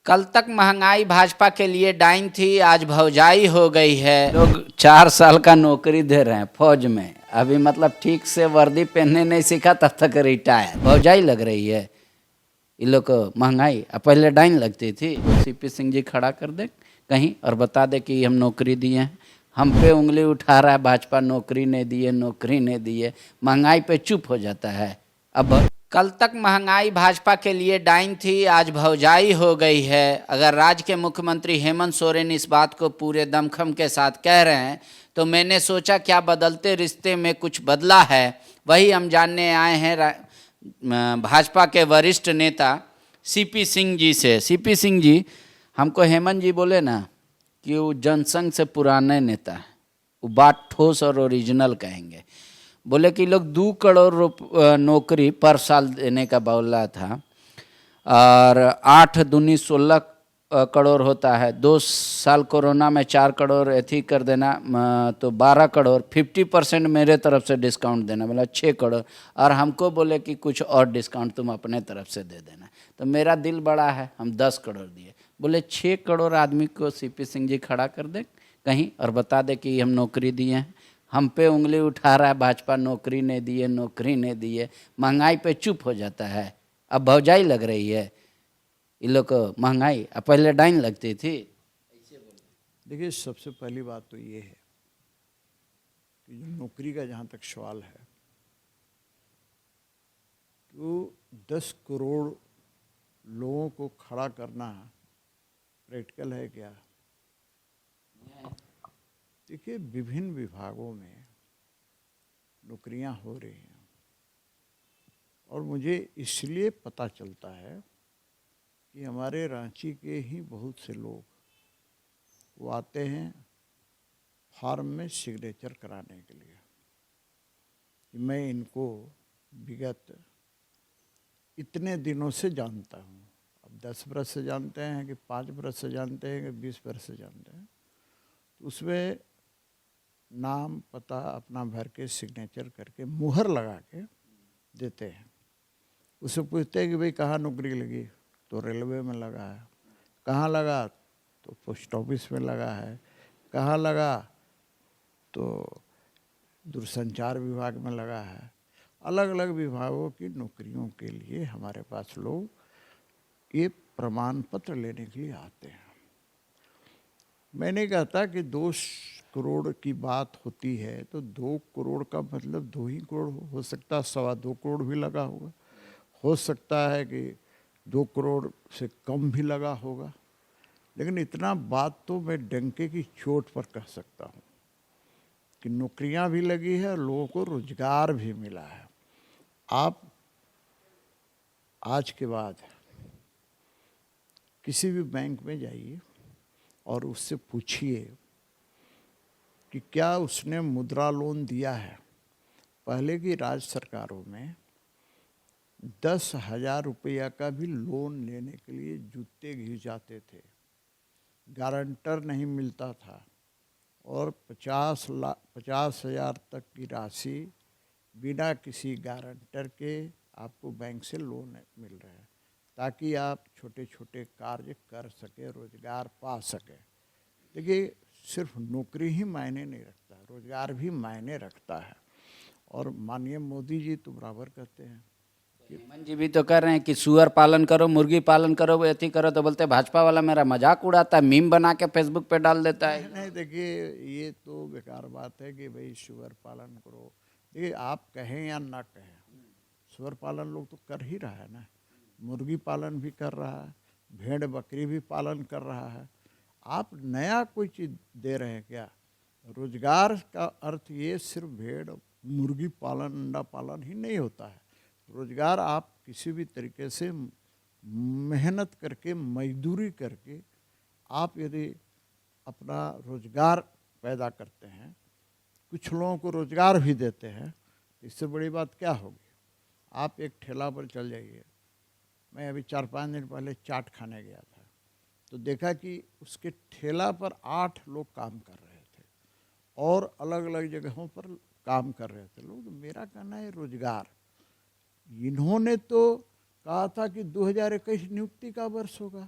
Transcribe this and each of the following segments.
कल तक महंगाई भाजपा के लिए डाइन थी, आज भौजाई हो गई है। लोग 4 साल का नौकरी दे रहे हैं फौज में, अभी मतलब ठीक से वर्दी पहनने नहीं सीखा तब तक रिटायर। भौजाई लग रही है इन लोग को महंगाई। अब पहले डाइन लगती थी। सीपी सिंह जी खड़ा कर दे कहीं और बता दे कि हम नौकरी दिए हैं। हम पे उंगली उठा रहा है भाजपा, नौकरी नहीं दिए, नौकरी नहीं दिए। महंगाई पे चुप हो जाता है। अब कल तक महंगाई भाजपा के लिए डाइन थी, आज भौजाई हो गई है। अगर राज्य के मुख्यमंत्री हेमंत सोरेन इस बात को पूरे दमखम के साथ कह रहे हैं तो मैंने सोचा क्या बदलते रिश्ते में कुछ बदला है। वही हम जानने आए हैं भाजपा के वरिष्ठ नेता सीपी सिंह जी से। सीपी सिंह जी, हमको हेमंत जी बोले ना कि वो जनसंघ से पुराने नेता है, वो बात ठोस और ओरिजिनल कहेंगे। बोले कि लोग 2 करोड़ नौकरी पर साल देने का बोला था और 8 दूनी 16 करोड़ होता है। 2 साल कोरोना में 4 करोड़ ऐसी कर देना तो 12 करोड़, 50% मेरे तरफ से डिस्काउंट देना, मतलब 6 करोड़। और हमको बोले कि कुछ और डिस्काउंट तुम अपने तरफ से दे देना। तो मेरा दिल बड़ा है, हम 10 करोड़ दिए। बोले 6 करोड़ आदमी को सीपी सिंह जी खड़ा कर दे कहीं और बता दे कि हम नौकरी दिए हैं। हम पे उंगली उठा रहा है भाजपा, नौकरी नहीं दिए, नौकरी नहीं दिए। महंगाई पे चुप हो जाता है। अब भौजाई लग रही है इन लोग को महंगाई। अब पहले डाइन लगती थी। देखिए, सबसे पहली बात तो ये है कि जो नौकरी का जहाँ तक सवाल है तो 10 करोड़ लोगों को खड़ा करना प्रैक्टिकल है क्या? देखिए, विभिन्न विभागों में नौकरियां हो रही हैं और मुझे इसलिए पता चलता है कि हमारे रांची के ही बहुत से लोग वो आते हैं फॉर्म में सिग्नेचर कराने के लिए कि मैं इनको विगत इतने दिनों से जानता हूँ। अब 10 वर्ष से जानते हैं कि 5 वर्ष से जानते हैं कि 20 वर्ष से जानते हैं, तो उसमें नाम पता अपना भर के सिग्नेचर करके मुहर लगा के देते हैं। उससे पूछते हैं कि भाई कहाँ नौकरी लगी, तो रेलवे में लगा है। कहाँ लगा, तो पोस्ट ऑफिस में लगा है। कहाँ लगा, तो दूरसंचार विभाग में लगा है। अलग अलग विभागों की नौकरियों के लिए हमारे पास लोग ये प्रमाण पत्र लेने के लिए आते हैं। मैं नहीं कहता कि 2 करोड़ की बात होती है तो 2 करोड़ का मतलब 2 ही करोड़ हो सकता है, 2.25 करोड़ भी लगा होगा। हो सकता है कि 2 करोड़ से कम भी लगा होगा। लेकिन इतना बात तो मैं डंके की चोट पर कह सकता हूँ कि नौकरियां भी लगी है और लोगों को रोजगार भी मिला है। आप आज के बाद किसी भी बैंक में जाइए और उससे पूछिए कि क्या उसने मुद्रा लोन दिया है। पहले की राज्य सरकारों में 10,000 रुपया का भी लोन लेने के लिए जूते घिस जाते थे, गारंटर नहीं मिलता था और 50,000 तक की राशि बिना किसी गारंटर के आपको बैंक से लोन मिल रहा है ताकि आप छोटे छोटे कार्य कर सके, रोजगार पा सके। देखिए, सिर्फ नौकरी ही मायने नहीं रखता, रोजगार भी मायने रखता है। और माननीय मोदी जी तो बराबर कहते हैं। हेमंत जी भी तो कर रहे हैं कि सुअर पालन करो, मुर्गी पालन करो, ऐसी करो, तो बोलते भाजपा वाला मेरा मजाक उड़ाता है, मीम बना के फेसबुक पे डाल देता है। नहीं, देखिए, ये तो बेकार बात है कि भाई सुअर पालन करो। देखिए, आप कहें या ना कहें, सुअर पालन लोग तो कर ही रहा है ना, मुर्गी पालन भी कर रहा है, भेड़ बकरी भी पालन कर रहा है। आप नया कोई चीज़ दे रहे हैं क्या? रोजगार का अर्थ ये सिर्फ भेड़ मुर्गी पालन, अंडा पालन ही नहीं होता है। रोजगार आप किसी भी तरीके से मेहनत करके, मजदूरी करके आप यदि अपना रोजगार पैदा करते हैं, कुछ लोगों को रोजगार भी देते हैं, इससे बड़ी बात क्या होगी। आप एक ठेला पर चल जाइए। मैं अभी 4-5 दिन पहले चाट खाने गया था तो देखा कि उसके ठेला पर 8 लोग काम कर रहे थे और अलग अलग जगहों पर काम कर रहे थे लोग। तो मेरा कहना है रोजगार, इन्होंने तो कहा था कि 2021 नियुक्ति का वर्ष होगा।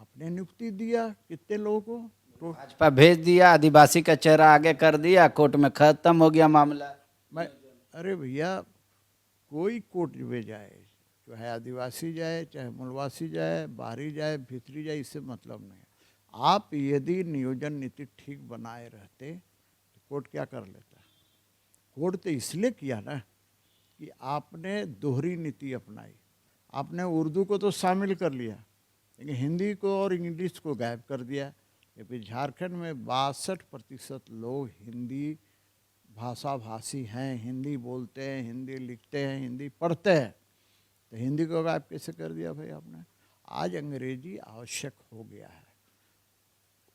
आपने नियुक्ति दिया कितने लोगों को, तो भाजपा भेज दिया, आदिवासी का चेहरा आगे कर दिया, कोर्ट में खत्म हो गया मामला। मैं, अरे भैया कोई कोर्ट में जाए, चाहे आदिवासी जाए, चाहे मूलवासी जाए, बाहरी जाए, भीतरी जाए, इससे मतलब नहीं है। आप यदि नियोजन नीति ठीक बनाए रहते तो कोर्ट क्या कर लेता? कोर्ट तो इसलिए किया ना कि आपने दोहरी नीति अपनाई। आपने उर्दू को तो शामिल कर लिया, लेकिन हिंदी को और इंग्लिश को गायब कर दिया। जबकि झारखंड में 62% लोग हिंदी भाषा भाषी हैं, हिंदी बोलते हैं, हिंदी लिखते हैं, हिंदी पढ़ते हैं, तो हिंदी को गायब कैसे कर दिया भाई आपने? आज अंग्रेजी आवश्यक हो गया है।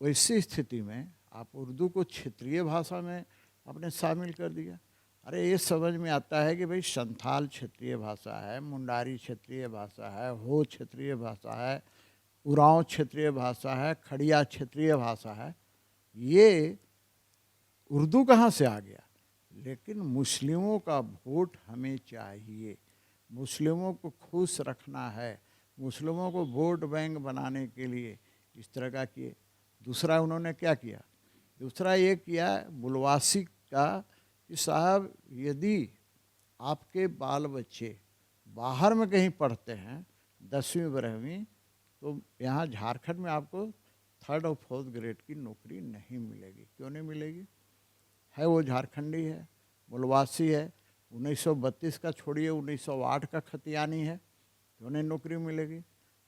वैसी स्थिति में आप उर्दू को क्षेत्रीय भाषा में आपने शामिल कर दिया। अरे ये समझ में आता है कि भाई संथाल क्षेत्रीय भाषा है, मुंडारी क्षेत्रीय भाषा है, हो क्षेत्रीय भाषा है, उरांव क्षेत्रीय भाषा है, खड़िया क्षेत्रीय भाषा है। ये उर्दू कहाँ से आ गया? लेकिन मुस्लिमों का वोट हमें चाहिए, मुस्लिमों को खुश रखना है, मुस्लिमों को वोट बैंक बनाने के लिए इस तरह का किए। दूसरा उन्होंने क्या किया? दूसरा ये किया मूलवासी का कि साहब यदि आपके बाल बच्चे बाहर में कहीं पढ़ते हैं 10वीं 12वीं, तो यहाँ झारखंड में आपको 3rd और 4th ग्रेड की नौकरी नहीं मिलेगी। क्यों नहीं मिलेगी? है वो झारखंडी है, मूलवासी है, 1932 का छोड़िए 1908 का खतियानी है, क्यों नहीं नौकरी मिलेगी?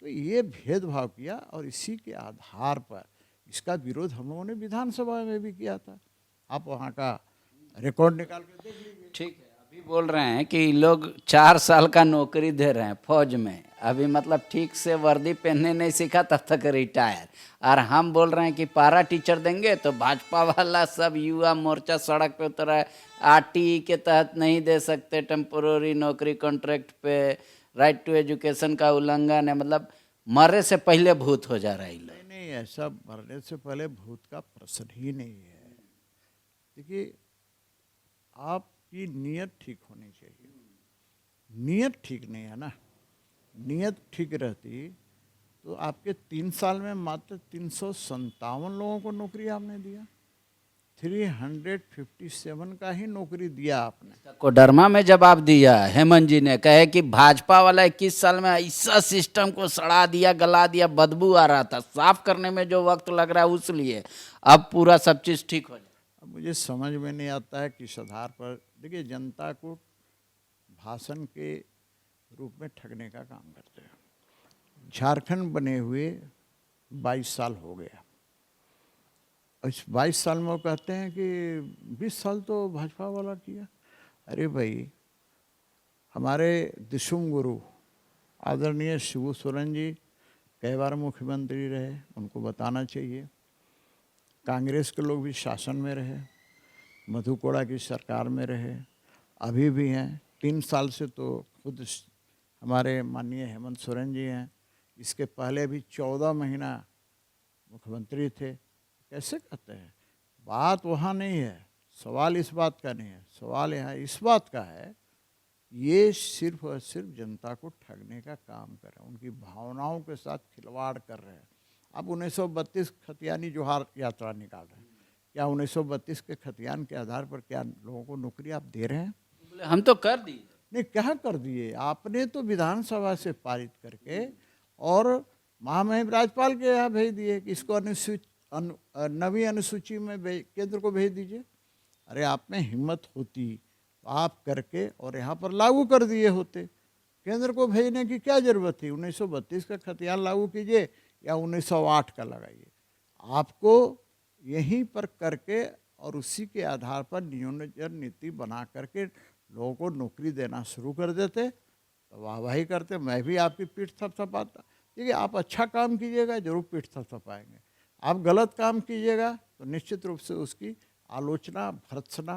तो ये भेदभाव किया और इसी के आधार पर इसका विरोध हम लोगों ने विधानसभा में भी किया था। आप वहाँ का रिकॉर्ड निकाल के देख लीजिए। ठीक है, अभी बोल रहे हैं कि लोग 4 साल का नौकरी दे रहे हैं फौज में, अभी मतलब ठीक से वर्दी पहनने नहीं सीखा तब तक रिटायर। और हम बोल रहे हैं कि पारा टीचर देंगे तो भाजपा वाला सब युवा मोर्चा सड़क पे उतरा है। आरटीई के तहत नहीं दे सकते, टेम्पोररी नौकरी कॉन्ट्रैक्ट पे, राइट टू एजुकेशन का उल्लंघन है। मतलब मरे से पहले भूत हो जा रहा है। नहीं नहीं, ऐसा मरने से पहले भूत का प्रश्न ही नहीं है। देखिए, आपकी नीयत ठीक होनी चाहिए। नीयत ठीक नहीं है ना, नीयत ठीक रहती तो आपके 3 साल में मात्र 357 लोगों को नौकरी आपने दिया, 357 का ही नौकरी दिया आपने। कोडरमा में जवाब दिया हेमंत जी ने, कहे कि भाजपा वाला 21 साल में ऐसा सिस्टम को सड़ा दिया, गला दिया, बदबू आ रहा था, साफ करने में जो वक्त लग रहा है उस लिए अब पूरा सब चीज़ ठीक हो जाए। अब मुझे समझ में नहीं आता है किस आधार पर। देखिए, जनता को भाषण के रूप में ठगने का काम करते हैं। झारखंड बने हुए 22 साल हो गया, इस 22 साल में वो कहते हैं कि 20 साल तो भाजपा वाला किया। अरे भाई, हमारे दिशुम गुरु आदरणीय शिबू सोरेन जी कई बार मुख्यमंत्री रहे, उनको बताना चाहिए। कांग्रेस के लोग भी शासन में रहे, मधु कोड़ा की सरकार में रहे, अभी भी हैं। 3 साल से तो खुद हमारे माननीय हेमंत सोरेन जी हैं, इसके पहले भी 14 महीना मुख्यमंत्री थे। कैसे कहते हैं? बात वहाँ नहीं है, सवाल इस बात का नहीं है, सवाल यहाँ इस बात का है, ये सिर्फ और सिर्फ जनता को ठगने का काम कर रहे हैं, उनकी भावनाओं के साथ खिलवाड़ कर रहे हैं। आप 1932 खतियानी जोहार यात्रा निकाल रहे हैं, क्या 1932 के खतियान के आधार पर क्या लोगों को नौकरी आप दे रहे हैं? हम तो कर दिए। नहीं, क्या कर दिए आपने? तो विधानसभा से पारित करके और महामहिम राज्यपाल के यहाँ भेज दिए कि इसको नवी अनुसूची में केंद्र को भेज दीजिए। अरे आप में हिम्मत होती तो आप करके और यहाँ पर लागू कर दिए होते। केंद्र को भेजने की क्या ज़रूरत थी? 1932 का खतियान लागू कीजिए या 1908 का लगाइए। आपको यहीं पर करके और उसी के आधार पर नियोजन नीति बना करके लोगों को नौकरी देना शुरू कर देते तो वाहवाही करते, मैं भी आपकी पीठ थपथपाता। देखिए, आप अच्छा काम कीजिएगा जरूर पीठ थपथपाएंगे, आप गलत काम कीजिएगा तो निश्चित रूप से उसकी आलोचना भर्त्सना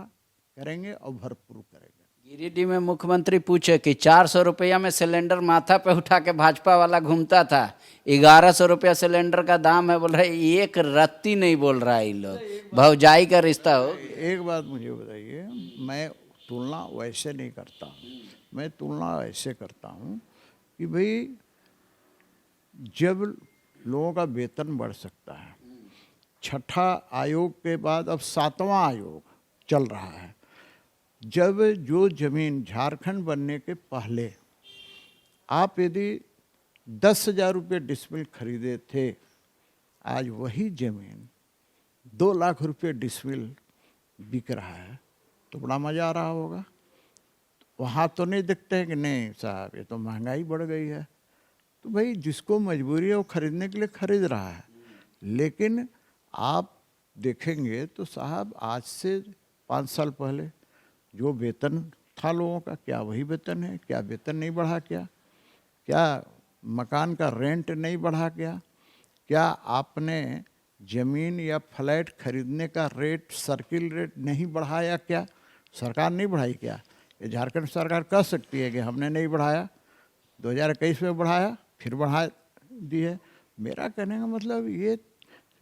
करेंगे और भरपूर करेंगे। गिरिडीह में मुख्यमंत्री पूछे कि 400 रुपया में सिलेंडर माथा पे उठा के भाजपा वाला घूमता था, 1100 रुपया सिलेंडर का दाम है। बोल रहे एक रत्ती नहीं बोल रहा है। ये लोग भौजाई का रिश्ता हो। एक बात मुझे बताइए, मैं तुलना वैसे नहीं करता हूँ, मैं तुलना ऐसे करता हूँ कि भाई जब लोगों का वेतन बढ़ सकता है। छठा आयोग के बाद अब 7वां आयोग चल रहा है। जब जो जमीन झारखंड बनने के पहले आप यदि 10,000 रुपये डिसमिल खरीदे थे, आज वही जमीन 2 लाख रुपये डिसमिल बिक रहा है, तो बड़ा मज़ा आ रहा होगा। वहाँ तो नहीं दिखते हैं कि नहीं साहब ये तो महंगाई बढ़ गई है। तो भाई जिसको मजबूरी है वो खरीदने के लिए खरीद रहा है। लेकिन आप देखेंगे तो साहब आज से 5 साल पहले जो वेतन था लोगों का, क्या वही वेतन है? क्या वेतन नहीं बढ़ा? क्या मकान का रेंट नहीं बढ़ा? क्या आपने ज़मीन या फ्लैट खरीदने का रेट, सर्किल रेट नहीं बढ़ाया? क्या सरकार नहीं बढ़ाई? क्या ये झारखंड सरकार कह सकती है कि हमने नहीं बढ़ाया, 2021 में बढ़ाया, फिर बढ़ा दी है? मेरा कहने का मतलब ये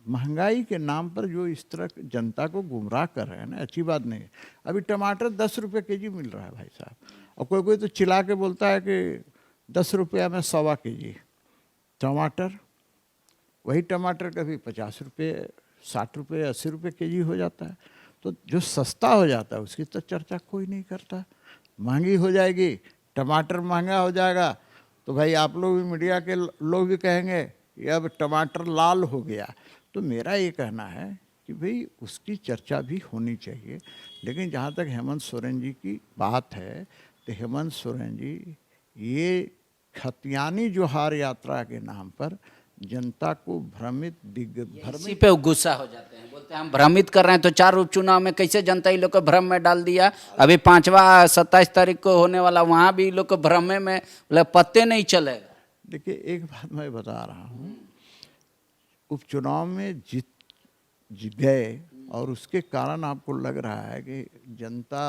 महंगाई के नाम पर जो इस तरह जनता को गुमराह कर रहे हैं ना, अच्छी बात नहीं है। अभी टमाटर 10 रुपये केजी मिल रहा है भाई साहब, और कोई कोई तो चिल्ला के बोलता है कि 10 रुपया में 1.25 केजी टमाटर। वही टमाटर कभी 50 रुपये, 60 रुपये, 80 रुपये केजी हो जाता है। तो जो सस्ता हो जाता है उसकी तो चर्चा कोई नहीं करता। महंगी हो जाएगी, टमाटर महंगा हो जाएगा तो भाई आप लोग भी, मीडिया के लोग भी कहेंगे ये अब टमाटर लाल हो गया। तो मेरा ये कहना है कि भाई उसकी चर्चा भी होनी चाहिए। लेकिन जहाँ तक हेमंत सोरेन जी की बात है, तो हेमंत सोरेन जी ये खतियानी जोहार यात्रा के नाम पर जनता को इसी पे गुस्सा हो जाते हैं, बोलते हैं हम भ्रमित कर रहे हैं। तो 4 उपचुनाव में कैसे जनता इन लोग को भ्रम में डाल दिया। अभी 5वां 27 तारीख को होने वाला, वहाँ भी लोग को भ्रम में मतलब पत्ते नहीं चलेगा। देखिए एक बात मैं बता रहा हूँ, उपचुनाव में जीत गए और उसके कारण आपको लग रहा है कि जनता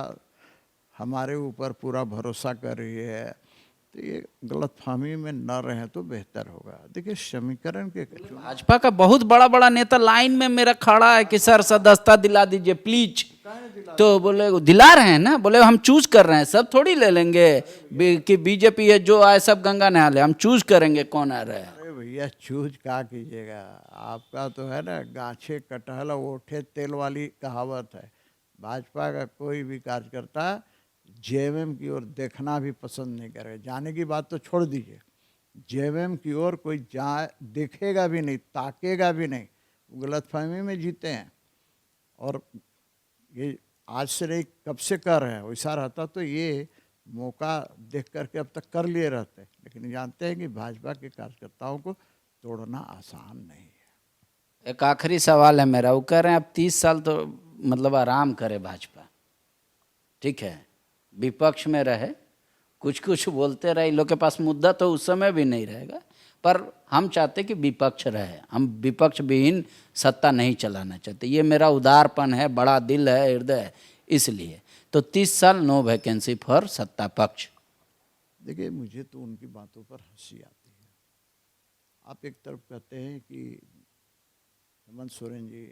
हमारे ऊपर पूरा भरोसा कर रही है, तो ये गलतफहमी में न रहें तो बेहतर होगा। देखिए समीकरण के भाजपा का बहुत बड़ा बड़ा नेता लाइन में मेरा खड़ा है कि सर सदस्यता दिला दीजिए प्लीज। तो बोले दिला रहे हैं ना, बोले हम चूज कर रहे हैं, सब थोड़ी ले लेंगे कि बीजेपी है जो आए सब गंगा नहा ले, हम चूज करेंगे कौन आ रहा है। अरे भैया चूज क्या कीजिएगा, आपका तो है ना गाछे कटहल ओठे तेल वाली कहावत है। भाजपा का कोई भी कार्यकर्ता जेएमएम की ओर देखना भी पसंद नहीं करेगा। जाने की बात तो छोड़ दीजिए, जेएमएम की ओर कोई देखेगा भी नहीं, ताकेगा भी नहीं। गलतफहमी में जीते हैं और ये आज से नहीं कब से कर रहे हैं। वैसा रहता तो ये मौका देख करके अब तक कर लिए रहते, लेकिन जानते हैं कि भाजपा के कार्यकर्ताओं को तोड़ना आसान नहीं है। एक आखिरी सवाल है मेरा, वो कह रहे हैं अब 30 साल तो मतलब आराम करे भाजपा, ठीक है, विपक्ष में रहे, कुछ कुछ बोलते रहे, इन लोग के पास मुद्दा तो उस समय भी नहीं रहेगा, पर हम चाहते कि विपक्ष रहे, हम विपक्ष विहीन सत्ता नहीं चलाना चाहते। ये मेरा उदारपन है, बड़ा दिल है, हृदय है, इसलिए। तो 30 साल नो वैकेंसी फॉर सत्ता पक्ष। देखिए मुझे तो उनकी बातों पर हंसी आती है। आप एक तरफ कहते हैं कि हेमंत सोरेन जी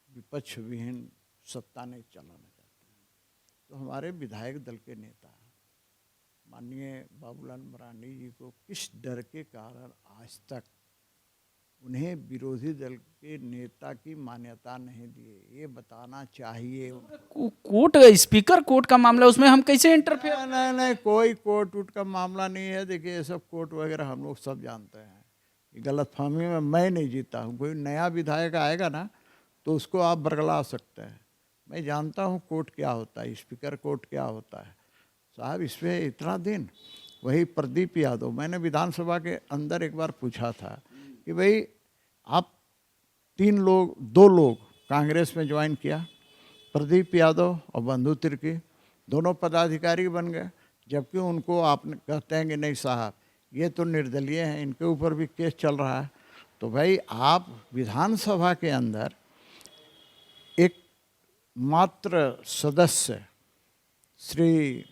विपक्ष विहीन सत्ता नहीं चलाना चाहते हैं, तो हमारे विधायक दल के नेता माननीय बाबूलाल मरांडी जी को किस डर के कारण आज तक उन्हें विरोधी दल के नेता की मान्यता नहीं दी, ये बताना चाहिए। कोर्ट स्पीकर कोर्ट का मामला, उसमें हम कैसे इंटरफेयर? नहीं, कोई कोर्ट उट का मामला नहीं है। देखिए ये सब कोर्ट वगैरह हम लोग सब जानते हैं। गलतफहमी में मैं नहीं जीता हूँ, कोई नया विधायक आएगा ना तो उसको आप बरगला सकते हैं। मैं जानता हूँ कोर्ट क्या होता है, स्पीकर कोर्ट क्या होता है। साहब इसमें इतना दिन, वही प्रदीप यादव, मैंने विधानसभा के अंदर एक बार पूछा था कि भाई आप 2 लोग कांग्रेस में ज्वाइन किया, प्रदीप यादव और बंधु तिर्की, दोनों पदाधिकारी बन गए, जबकि उनको आप कहते हैं कि नहीं साहब ये तो निर्दलीय हैं, इनके ऊपर भी केस चल रहा है। तो भाई आप विधानसभा के अंदर एक मात्र सदस्य श्री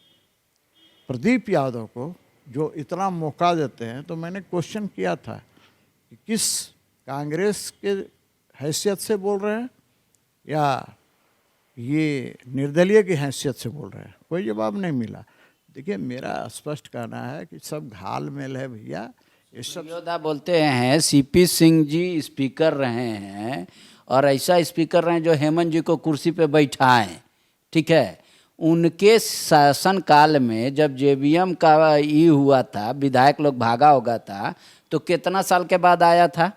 प्रदीप यादव को जो इतना मौका देते हैं, तो मैंने क्वेश्चन किया था कि किस कांग्रेस के हैसियत से बोल रहे हैं या ये निर्दलीय की हैसियत से बोल रहे हैं। कोई जवाब नहीं मिला। देखिए मेरा स्पष्ट कहना है कि सब घाल मेल है भैया, ये सब योद्धा बोलते हैं सीपी सिंह जी स्पीकर रहे हैं और ऐसा स्पीकर रहे हैं जो हेमंत जी को कुर्सी पे बैठाएं, ठीक है। उनके शासन काल में जब जेवीएम का ये हुआ था, विधायक लोग भागा होगा था, तो कितना साल के बाद आया था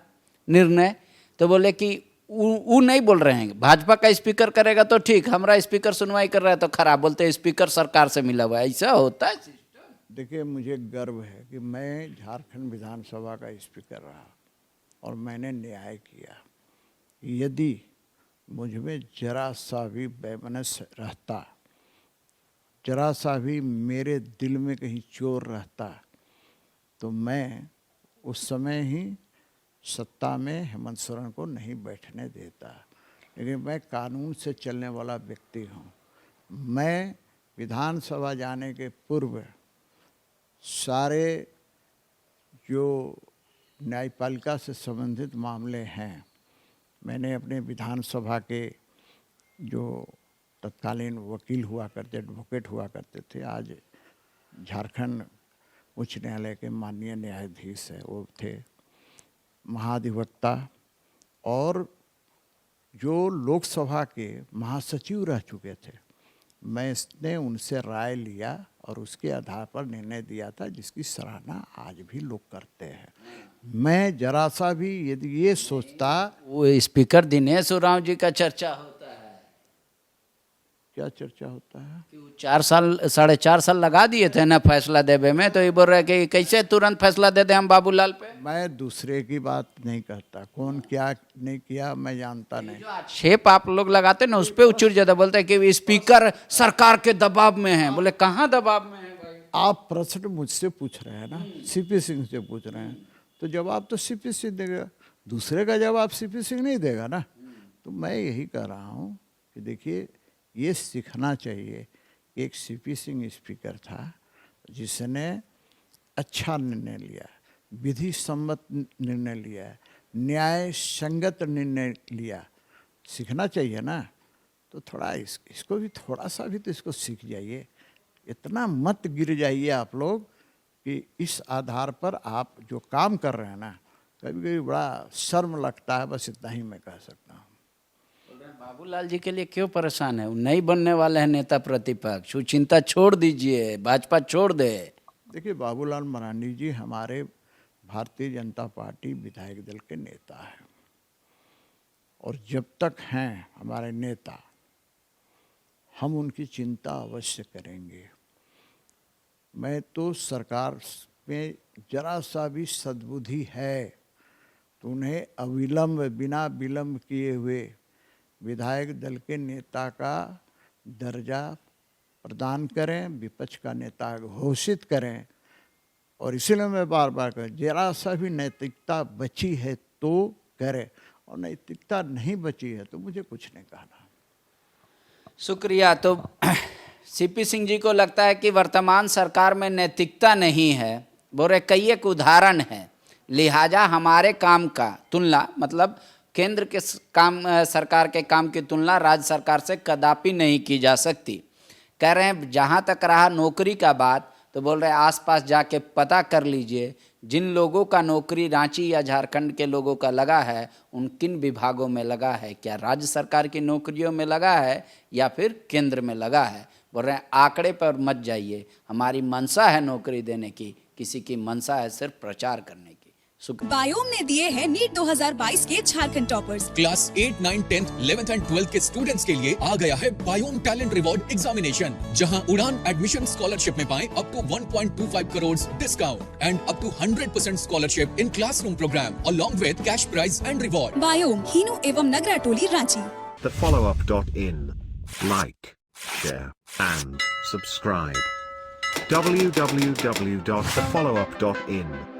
निर्णय? तो बोले कि वो नहीं बोल रहे हैं भाजपा का स्पीकर करेगा तो ठीक, हमारा स्पीकर सुनवाई कर रहा है तो खराब, बोलते हैं स्पीकर सरकार से मिला हुआ है। ऐसा होता है? देखिए, मुझे गर्व है कि मैं झारखंड विधानसभा का स्पीकर रहा और मैंने न्याय किया। यदि मुझ में जरा सा भी बेमनस रहता, जरा सा भी मेरे दिल में कहीं चोर रहता, तो मैं उस समय ही सत्ता में हेमंत सोरेन को नहीं बैठने देता। लेकिन मैं कानून से चलने वाला व्यक्ति हूँ। मैं विधानसभा जाने के पूर्व सारे जो न्यायपालिका से संबंधित मामले हैं, मैंने अपने विधानसभा के जो तत्कालीन वकील हुआ करते, एडवोकेट हुआ करते थे, आज झारखंड उच्च न्यायालय के माननीय न्यायाधीश है, वो थे महाधिवक्ता, और जो लोकसभा के महासचिव रह चुके थे, मैंने उनसे राय लिया और उसके आधार पर निर्णय दिया था, जिसकी सराहना आज भी लोग करते हैं। मैं जरा सा भी यदि ये सोचता, वो स्पीकर दिनेश उरांव जी का चर्चा होता है। क्या चर्चा होता है? कि वो 4 साल 4.5 साल लगा दिए थे ना फैसला देवे में, तो ये बोल रहे कि कैसे तुरंत फैसला दे दे हम बाबूलाल पे। मैं दूसरे की बात नहीं करता, कौन क्या नहीं किया मैं जानता नहीं। जो आक्षेप आप लोग लगाते ना उस पर उच्च ज्यादा बोलते हैं कि स्पीकर सरकार के दबाव में है। बोले कहाँ दबाव में है भाई? आप प्रश्न मुझसे पूछ रहे हैं ना, सीपी सिंह से पूछ रहे हैं, तो जवाब तो सीपी सिंह देगा, दूसरे का जवाब सीपी सिंह नहीं देगा ना। तो मैं यही कह रहा हूँ कि देखिए, ये सीखना चाहिए। एक सीपी सिंह स्पीकर था जिसने अच्छा निर्णय लिया, विधि सम्मत निर्णय लिया, न्याय संगत निर्णय लिया। सीखना चाहिए ना। तो थोड़ा इसको भी थोड़ा सा भी तो इसको सीख जाइए। इतना मत गिर जाइए आप लोग कि इस आधार पर आप जो काम कर रहे हैं ना, कभी कभी बड़ा शर्म लगता है। बस इतना ही मैं कह सकता हूँ। बाबूलाल जी के लिए क्यों परेशान है? वो नहीं बनने वाले हैं नेता प्रतिपक्ष, वो चिंता छोड़ दीजिए, भाजपा छोड़ दे। देखिए, बाबूलाल मरांडी जी हमारे भारतीय जनता पार्टी विधायक दल के नेता हैं, और जब तक हैं हमारे नेता, हम उनकी चिंता अवश्य करेंगे। मैं तो सरकार में जरा सा भी सद्बुद्धि है तो उन्हें अविलंब, बिना विलंब किए हुए विधायक दल के नेता का दर्जा प्रदान करें, विपक्ष का नेता घोषित करें। और इसलिए मैं बार बार कहूँ, जरा सा भी नैतिकता बची है तो करें, और नैतिकता नहीं बची है तो मुझे कुछ नहीं कहना। शुक्रिया। तो सीपी सिंह जी को लगता है कि वर्तमान सरकार में नैतिकता नहीं है। बोले कई एक उदाहरण है, लिहाजा हमारे काम का तुलना, मतलब केंद्र के काम, सरकार के काम की तुलना राज्य सरकार से कदापि नहीं की जा सकती। कह रहे हैं जहाँ तक रहा नौकरी का बात, तो बोल रहे हैं आसपास जाके पता कर लीजिए जिन लोगों का नौकरी रांची या झारखंड के लोगों का लगा है, उन किन विभागों में लगा है, क्या राज्य सरकार की नौकरियों में लगा है या फिर केंद्र में लगा है। बोल रहे हैं आंकड़े पर मत जाइए, हमारी मंशा है नौकरी देने की, किसी की मंशा है सिर्फ प्रचार करने की। बायोम ने दिए हैं नीट 2022 के Jharkhand toppers. Class 8, 9, 10, 11th and 12th के स्टूडेंट्स के लिए आ गया है बायोम टैलेंट रिवॉर्ड एग्जामिनेशन, जहां उड़ान एडमिशन स्कॉलरशिप में पाएं up to 1.25 crore discount and up to 100% scholarship in classroom programme along with cash prize and reward. बायोम, हीनू एवं नगरा टोली, Ranchi. thefollowup.in. Like, share and subscribe. www.thefollowup.in